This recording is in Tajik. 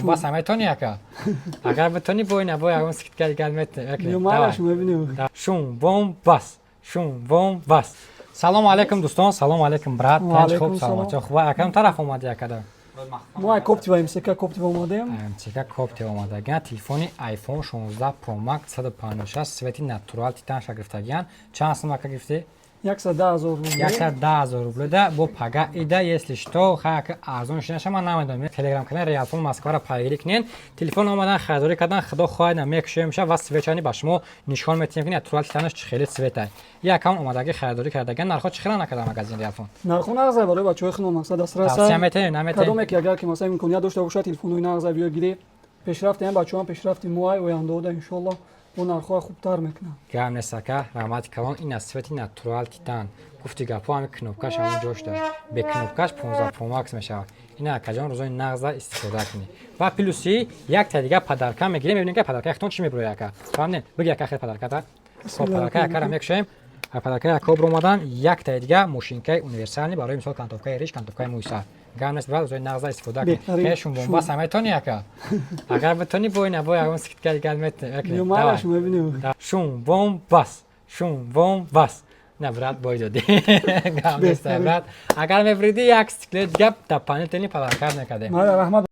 بس همتون یکا اگر بتونی بوی نبوی اون سکت کردی کلمت میومدش میبینیم شون بوم بس شون بوم بس سلام علیکم دوستان سلام علیکم برات تنج خوب سلامت خوب اکم طرف اومد یکدا ما کوپتی بایم سکه کوپتی اومدیم چیکار کوپتی اومده گن تلفنی آیفون 16 پرو مکس 156 سویتی ناتورال تیتان شگرفتگیان چند سومک گرفتی 110,000 рублей. 110,000 рублей да бо пага ида если что хак арзон шунаша ман намедонам телеграм канал реалфон москва ро пайгирӣ кунед телефон омадан харидорӣ кардан худо хоҳад мекушем меша ва свечани ба шумо нишон метиҳем ки натурал титанаш чӣ хеле светай я аккаунт омадаги харидорӣ кардаган нархо чӣ хеле накарда магазин реалфон нархо нағзай барои бачаҳои худо мақсад дастрас тавсия метавонем наметавонем кадоме ки агар ки масалан имконият дошта бошад телефонои нағзай биё гирӣ пешрафти ҳам бачаҳам пешрафти моай ояндаода иншоаллоҳ бо нархҳои хубтар мекунам гам несака раҳмати калон ин аз свети натурал титан гуфти гапо ҳами кнопкаш ҳамон ҷош дорад бе кнопкаш 15 pro max мешавад ина акаҷон рӯзои нағза истифода кунӣ ва плюси якта дига падарка мегирем мебинем ки падарка яхтон чӣ мебурояд яка фаҳмдем биги яка хел падарката падарка якара мекушем падарка яка буромадан якта дига мошинкаи универсални барои мисол кантовкаи риш кантовкаи муйсар гам нест брат рӯзои нағза истифода кунӣ хешун бомба самайтон яка агар битони бой набой агон сикт кади калмет میومدش میبینیم شون بوم بس شون بوم بس نه برات بای دادی گام نیست برات اگر میبریدی یک سیکلت گپ تا پانل تنی پدر کار نکرده رحمت